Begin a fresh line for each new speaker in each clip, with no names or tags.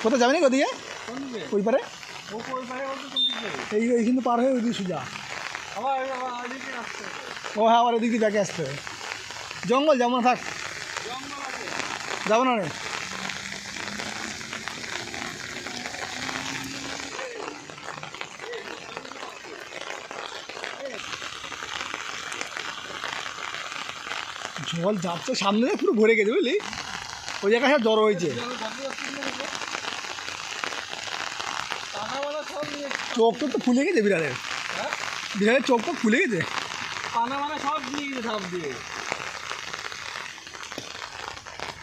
কোথায় যাবে নাকি ওদিকে? ওই পারে এই কিন্তু পার হয়ে ওইদিকে সোজা। ও হ্যাঁ, আবার ওদিক দিয়ে ব্যাকে আসতে হবে। জঙ্গল যাবো না, থাক, যাবো না রে। জল যাচ্ছে সামনে পুরো ভরে গেছে বুঝলি, ওই জায়গায় সব জড়ো হয়েছে। চোখ তো ফুলে গেছে বিড়ালের, বিড়ালের চোখ তো ফুলে গেছে।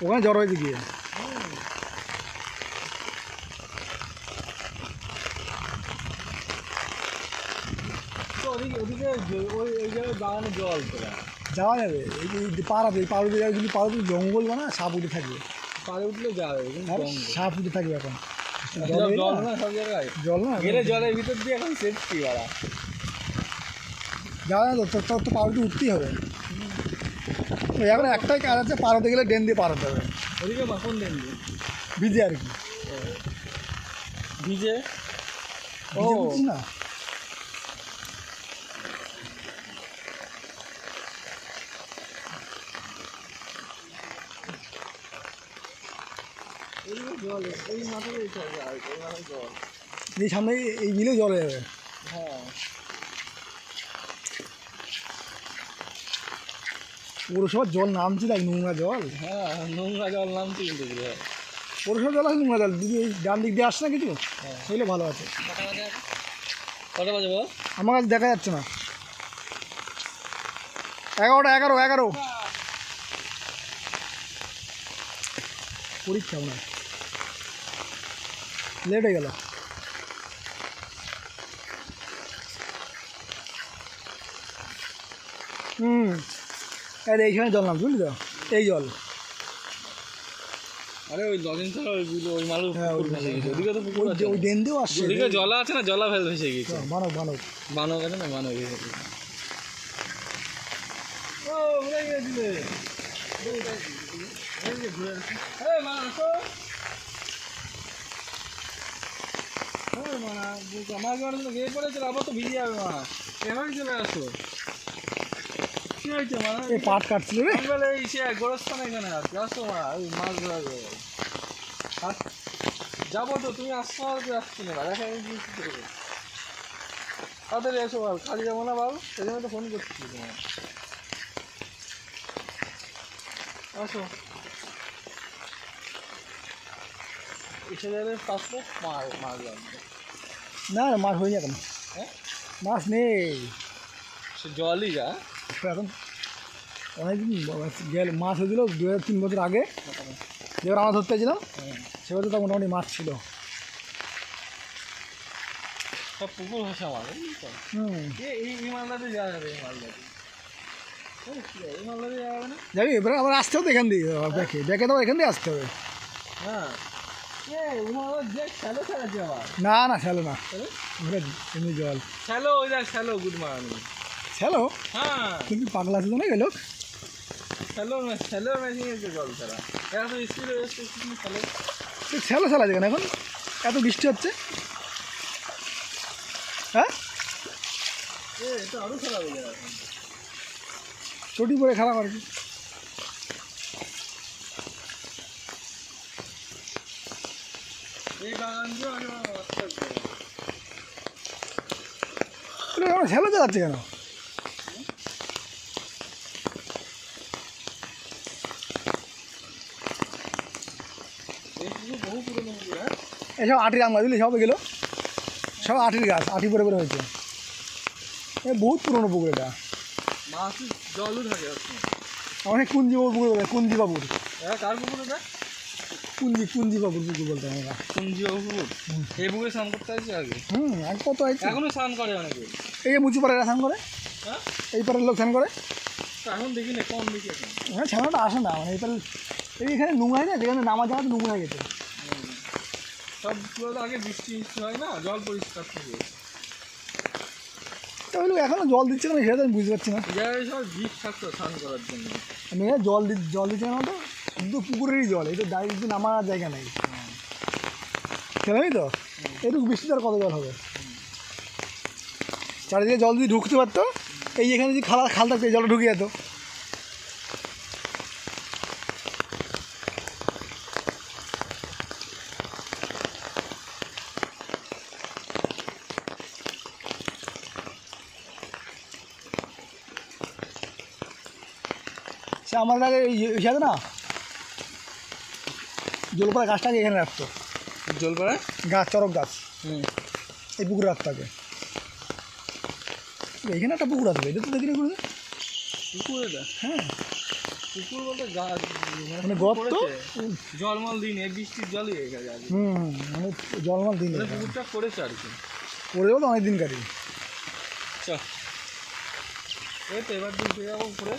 ওখানে জড়ো হয়েছে গিয়ে। যাওয়া যাবে এই পাড়াতে, এই পাড়ে যদি পাড়াতে জঙ্গল বানা, সাপ উঠে থাকবে,
পাড়ে উঠলে যাবে,
সাপ উঠে থাকবে এখন।
জল না সব জায়গায়,
জল না
জলের ভিতর দিয়ে এখন সেফটি বাড়া
যাওয়া না, তোর তো পাড়াতে উঠতেই হবে। এখন একটাই কাজ আছে, পাড়াতে গেলে ড্রেন দিয়ে পাড়াতে হবে।
ওদিকে কোন ড্রেন দিয়ে?
ভিজে আর কি,
ভিজে। ও
না
জল এই মাথায় জল,
এই সামনে এই বিলে জল হয়ে যাবে।
হ্যাঁ
পৌরসভার জল নামছে, তাই নোংরা জল।
হ্যাঁ নোংরা জল নামছে কিন্তু
পৌরসভার জল আছে নোংরা জল, যদি এই ডান দিক দিয়ে আসে না কিছু তাহলে ভালো আছে।
কটা বাজে বল?
আমার কাছে দেখা যাচ্ছে না। 11 পরীক্ষা না, লেট হয়ে গেল। এইখানে জল নাম বুঝলি তো, এই জল।
আরে ওই লজেন ছাড়া ওই মালু ওদিকে তো পুকুর আছে,
ওই ড্রেন দিয়েও আসছে।
ওদিকে জলা আছে না, জলা ভেসে গেছে।
বানক
আছে না, বানক গেছে। ও উড়ে গেছিলে মা, আসো। আমার গিয়ে পড়েছে, আবার তো ভিজে যাবে মা, এভাবে চলে আসো। কি হয়েছে মা?
এই পাট কাটছিল রে,
বলে এই সে গোরস্থান এখানে আছে, আসো মা, ওই মাছ ধরা যাবে। যাবো তো, তুমি আসছো আসছি না, দেখা তাড়াতাড়ি এসো বল, খালি যাবো না বল, সেই জন্য তো ফোন করছি তোমার। আসো এসে যাবে পাশে, মাছ লাগবে
না মাছ হয়ে যাবে না।
হ্যাঁ
মাছ নেই,
সে জলই যা।
এখন অনেকদিন গেল মাছ হয়েছিল 2-3 বছর আগে, যেবার আমরা ধরতে গেছিলাম সেবার তো মোটামুটি মাছ ছিল।
সব পুকুর ভাষা মাছ, এই মালদাতে যাওয়া যাবে, এই মালদাতে যাওয়া না,
যাবি এবারে আবার আসতে হবে এখান দিয়ে, দেখে তো এখান দিয়ে আসতে হবে।
হ্যাঁ
না না শ্যালো না, এমনি জল
শ্যালো, ওই দেখ শ্যালো, গুড মর্নিং
শ্যালো।
হ্যাঁ
কিন্তু পাগলা আছে তো না গেল,
শ্যালো শ্যালো মেশিনের যে জল ছাড়া এত স্পিডে শ্যালো
শ্যালো শ্যালো আছে কেন এখন, এত বৃষ্টি হচ্ছে। হ্যাঁ
এটা আরও খারাপ হয়ে যাবে,
চটি পরে খারাপ আর কি।
এই বাগান দিয়ে
শ্যালো চালাচ্ছে কেন?
বহু পুরোনো পুকুর। হ্যাঁ
এসব আটির আম গাছ বুঝলি, সব এগুলো সব আটির গাছ, আটি পরে পরে হয়েছে। বহুত পুরোনো পুকুর এটা,
মাছ জলও থাকে।
অনেক কুঞ্জিবাবুর পুকুর বলে, কুঞ্জিবাবুর।
হ্যাঁ কার পুকুর এটা?
কুঞ্জিবাবুর পুকুর বলতে আমরা।
কুঞ্জিবাবু পুকুর, এই পুকুরে স্নান করতে আসছে আগে।
আর কত আছে,
এখনো স্নান করে অনেকে।
এই যে মুচি পাড়ারা স্নান করে,
হ্যাঁ
এই পাড়ার লোক স্নান করে।
এখন দেখি না, কম দেখি এখন।
হ্যাঁ ছানাটা আসে না, মানে এই পাড়ে এইখানে নোংরা না, যেখানে নামা জায়গা তো নোংরা হয়ে গেছে।
সব আগে বৃষ্টি হয় না, জল পরিষ্কার থাকে।
তাহলে এখনও জল দিচ্ছে না, সেটা তো আমি বুঝতে পারছি না।
জায়গায় সব জিপ থাকতো স্নান করার জন্য,
আমি জল দিচ্ছে না তো, শুধু পুকুরেরই জল, এটা ডাইরেক্ট নামার জায়গা নেই। খেলামই তো এইটুকু বৃষ্টিতে আর কত জল হবে। চারিদিকে জল যদি ঢুকতে পারতো, এই এখানে যদি খাল থাকতো এই জলটা ঢুকে যেত। সে আমার আগে ইয়ে আছে না, জলপাড়া গাছটাকে এখানে রাখতো,
জলপাড়া
গাছ চরক গাছ
হুম
এই পুকুরে রাখতো আগে। এইখানে একটা পুকুর আসবে, এটা তো দেখি না কোনো।
পুকুরে দা
হ্যাঁ
পুকুর বলতে গাছ
মানে গর্ত।
জলমল দিন এই বৃষ্টির জলই হয়ে গেছে আর কি।
মানে জলমাল দিন
মানে পুকুরটা করেছে আর কি।
করে দেবো তো অনেক দিন কাটি।
চল এই তো এবার দিন যাবো উপরে,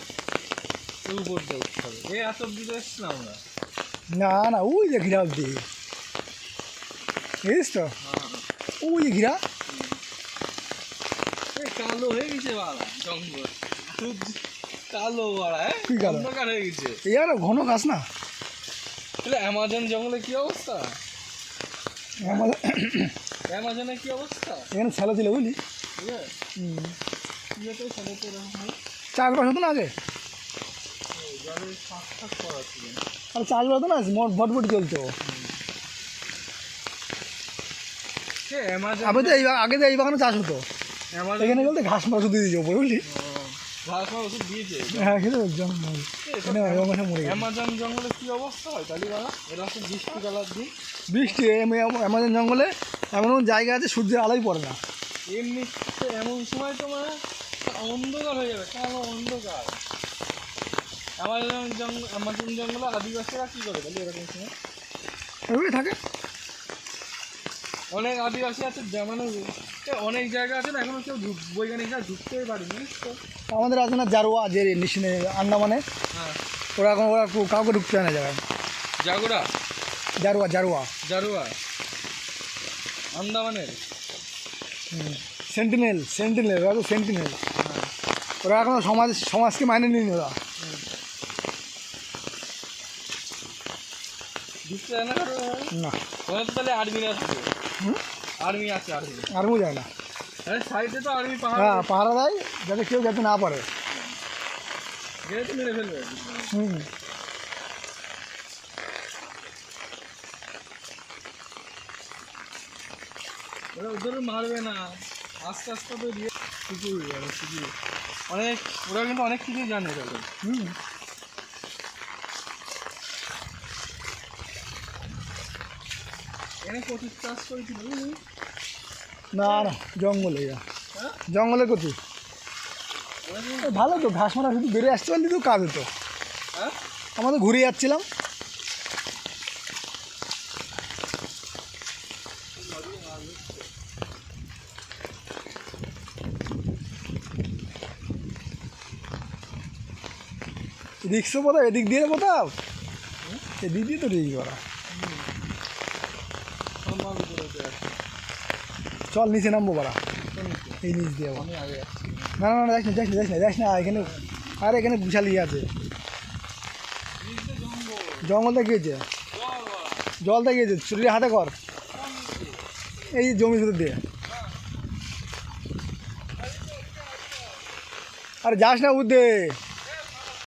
উপর দিয়ে উঠতে হবে। এই এত দিকে এসছি না আমরা।
না না ওই যে ঘিরা অব্দি বুঝিস তো, ওই যে ঘিরা
এই কালো হয়ে গেছে বাড়া জঙ্গল, খুব কালো বাড়া। হ্যাঁ
কি কালো?
অন্ধকার হয়ে গেছে।
এই আর ঘন গাছ না
তাহলে অ্যামাজন জঙ্গলে কি অবস্থা?
আমাদের
অ্যামাজনে কি অবস্থা?
এখানে ছেলে ছিল বুঝলি,
ইয়েতেও সাজাতে এরকম হয়।
চাষবাস হতো না আগে,
জলের ফাঁক ফাঁক করা ছিল।
আর চাষবাস হতো না, ভটভটি চলতো।
সে অ্যামাজন
আগে তো আগে তো এই বাগানে চাষ হতো,
অ্যামাজন
এখানে বলতে ঘাস মাছ দিয়ে দিয়েছে ওপরে বুঝলি।
ঘাস মাছ ওষুধ দিয়েছে।
হ্যাঁ খেতে জঙ্গল এখানে জঙ্গলে মরে গেছে।
অ্যামাজন জঙ্গলে কি অবস্থা হয় তাহলে বাবা? এরকম বৃষ্টিকালার দিন
বৃষ্টি অ্যামাজন জঙ্গলে এমন এমন জায়গা আছে সূর্যের আলোই পড়ে না।
এমনিতে এমন সময় তোমার অন্ধকার হয়ে যাবে, কালো অন্ধকার। অ্যামাজন জঙ্গলে আদিবাসীরা কী করে তাহলে এরকম সময়?
ওইভাবে থাকে।
অনেক আদিবাসী আছে যেমন অনেক জায়গা আছে না এখনো কেউ বৈজ্ঞানিকরা ঢুকতেই পারেনি জানিস তো।
আমাদের আছে না জারোয়া, যে নিশিনে আন্দামানে,
হ্যাঁ
ওরা কাউকে ঢুকতে হয় না জায়গায়।
জাগোরা
জারোয়া জারোয়া
জারুয়া আন্দামানের।
সেন্টিনেল সেন্টিনেল ওরা তো সেন্টিনেল।
হ্যাঁ
ওরা এখনো সমাজকে মাইনে নিন ওরা।
ঢুকতে যায় না কারো?
না
ওখানে তো তাহলে আর্মিরা থাকে। আর্মি আছে আর্মি।
আরও যায় না।
আরে সাইডে তো আর্মি পাহাড়,
হ্যাঁ পাহারা দেয় যাতে কেউ যেতে না পারে।
গেলে তো মেরে ফেলবে।
হুম
ওরা ওদের মারবে না, আস্তে আস্তে তো দিয়ে শিখিয়ে যাবে শিখিয়ে অনেক। ওরা কিন্তু অনেক কিছুই জানে তাহলে।
হুম
এখানে কচুর চাষ করেছিল বুঝলি?
না না জঙ্গলে এরা,
হ্যাঁ
জঙ্গলে কচু। ভালো তো ঘাস মারা শুধু বেড়ে আসতে পারলি তো কাজ হতো।
হ্যাঁ
আমাদের ঘুরে যাচ্ছিলাম, রিক্সা কোথাও এদিক দিয়ে কোথাও, এদিক দিয়ে তো রিক্স করা।
সম্মান করেছে আছে।
চল নিচে নামবো বাড়া, এই নিচ দিয়ে।
আমি আগে আসছি।
না না না যাস না যাস না যাস না এখানে, আর এখানে বিশাল ইয়ে আছে, জঙ্গলটা গিয়েছে, জলটা গিয়েছে, চুরির হাতে কর এই জমি ভিতর দিয়ে। আরে যাস না বুদ্ধে।